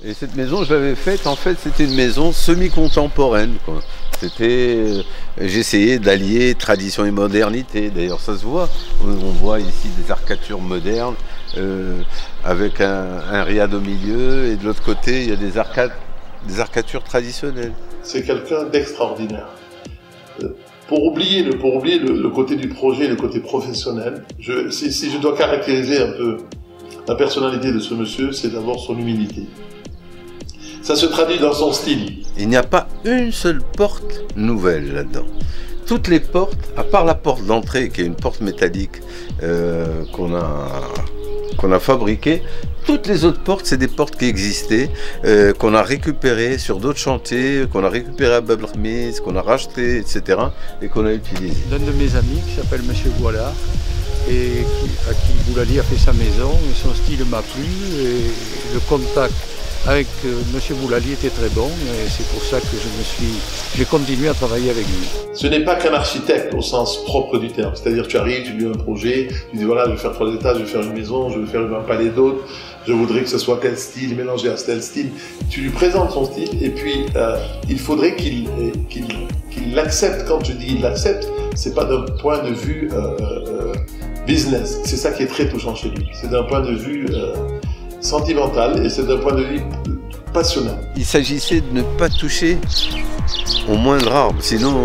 Et cette maison, je l'avais faite, en fait, c'était une maison semi-contemporaine, quoi. J'ai essayé d'allier tradition et modernité. D'ailleurs, ça se voit. On voit ici des arcatures modernes avec un riad au milieu, et de l'autre côté, il y a des arcatures traditionnelles. C'est quelqu'un d'extraordinaire. Pour oublier le côté du projet, le côté professionnel, si je dois caractériser un peu la personnalité de ce monsieur, c'est d'abord son humilité. Ça se traduit dans son style. Il n'y a pas une seule porte nouvelle là-dedans. Toutes les portes, à part la porte d'entrée, qui est une porte métallique qu'on a fabriquée, toutes les autres portes, c'est des portes qui existaient, qu'on a récupérées sur d'autres chantiers, qu'on a récupérées à Bab el Khmis, qu'on a rachetées, etc. et qu'on a utilisées. L'un de mes amis qui s'appelle M. Boilard, et à qui Boulali a fait sa maison, et son style m'a plu, et le contact avec M. Boulali était très bon, et c'est pour ça que j'ai continué à travailler avec lui. Ce n'est pas qu'un architecte au sens propre du terme, c'est-à-dire tu arrives, tu lui as un projet, tu dis voilà je vais faire 3 étages, je vais faire une maison, je vais faire un palais d'hôtes, je voudrais que ce soit tel style, mélangé à tel style. Tu lui présentes son style et puis il faudrait qu'il l'accepte. Quand je dis il l'accepte, c'est pas d'un point de vue business, c'est ça qui est très touchant chez lui, c'est d'un point de vue sentimental et c'est d'un point de vue passionnel. Il s'agissait de ne pas toucher au moindre arbre, sinon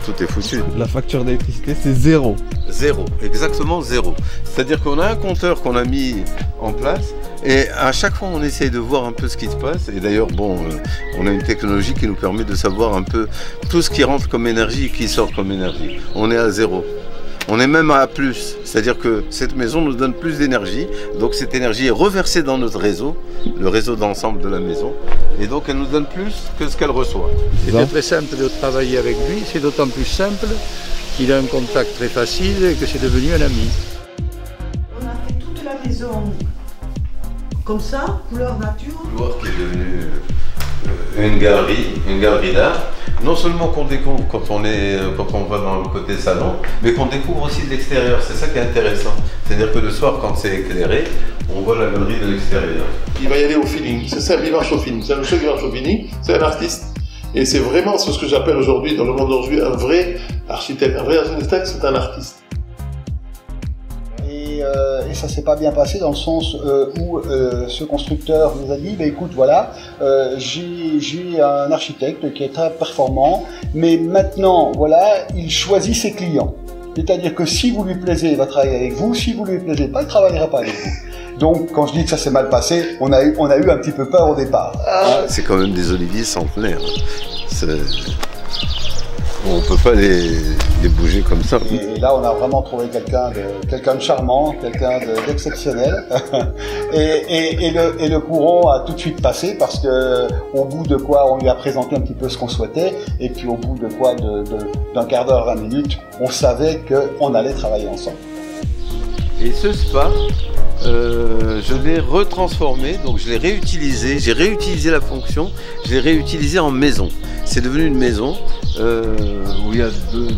tout est foutu. La facture d'électricité, c'est zéro. Zéro, exactement zéro. C'est-à-dire qu'on a un compteur qu'on a mis en place et à chaque fois on essaye de voir un peu ce qui se passe. Et d'ailleurs, bon, on a une technologie qui nous permet de savoir un peu tout ce qui rentre comme énergie et qui sort comme énergie. On est à zéro. On est même à A+, c'est-à-dire que cette maison nous donne plus d'énergie, donc cette énergie est reversée dans notre réseau, le réseau d'ensemble de la maison, et donc elle nous donne plus que ce qu'elle reçoit. C'était très simple de travailler avec lui, c'est d'autant plus simple qu'il a un contact très facile et que c'est devenu un ami. On a fait toute la maison comme ça, couleur nature. Couloir qui est devenu une galerie d'art. Non seulement qu'on découvre quand on va dans le côté salon, mais qu'on découvre aussi de l'extérieur. C'est ça qui est intéressant. C'est-à-dire que le soir, quand c'est éclairé, on voit la galerie de l'extérieur. Il va y aller au feeling. C'est ça, il marche au feeling. C'est un monsieur qui marche au feeling. C'est un artiste. Et c'est vraiment ce que j'appelle aujourd'hui, dans le monde d'aujourd'hui, un vrai architecte. Un vrai architecte, c'est un artiste. Et ça s'est pas bien passé dans le sens où ce constructeur nous a dit, bah, écoute, voilà, j'ai un architecte qui est très performant, mais maintenant, voilà, il choisit ses clients. C'est-à-dire que si vous lui plaisez, il va travailler avec vous, si vous lui plaisez pas, il travaillera pas avec vous. Donc, quand je dis que ça s'est mal passé, on a eu un petit peu peur au départ. C'est quand même des oliviers centenaires. On ne peut pas les bouger comme ça. Et là, on a vraiment trouvé quelqu'un de charmant, quelqu'un d'exceptionnel. et le courant a tout de suite passé parce que, au bout de quoi, on lui a présenté un petit peu ce qu'on souhaitait. Et puis, au bout de quoi, d'un quart d'heure, 20 minutes, on savait qu'on allait travailler ensemble. Et ce spa, je l'ai retransformé, donc je l'ai réutilisé. J'ai réutilisé la fonction, je l'ai réutilisé en maison. C'est devenu une maison où il y a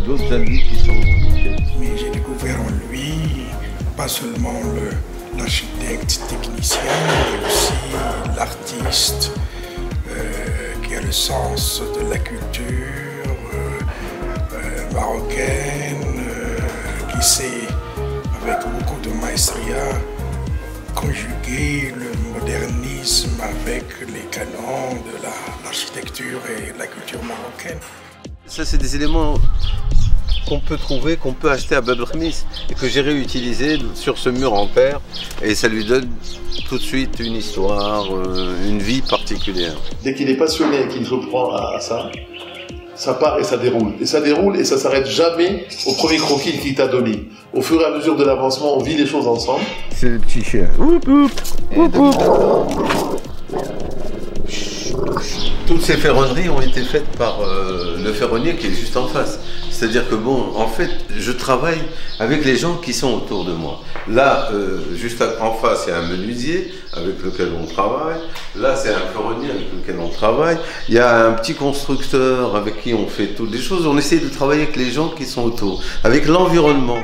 d'autres amis qui sont... Mais j'ai découvert en lui pas seulement l'architecte technicien, mais aussi l'artiste qui a le sens de la culture marocaine, qui sait avec beaucoup de maestria conjuguer le modernisme avec les canons de l'architecture et de la culture marocaine. Ça, c'est des éléments qu'on peut trouver, qu'on peut acheter à Bab el Khmis et que j'ai réutilisé sur ce mur en terre, et ça lui donne tout de suite une histoire, une vie particulière. Dès qu'il est passionné et qu'il se prend à ça, ça part et ça déroule. Et ça déroule et ça s'arrête jamais au premier croquis qu'il t'a donné. Au fur et à mesure de l'avancement, on vit les choses ensemble. C'est le petit chien. Toutes ces ferronneries ont été faites par le ferronnier qui est juste en face. C'est-à-dire que bon, en fait, je travaille avec les gens qui sont autour de moi. Là, juste en face, il y a un menuisier avec lequel on travaille. Là, c'est un ferronnier avec lequel on travaille. Il y a un petit constructeur avec qui on fait toutes les choses. On essaie de travailler avec les gens qui sont autour, avec l'environnement.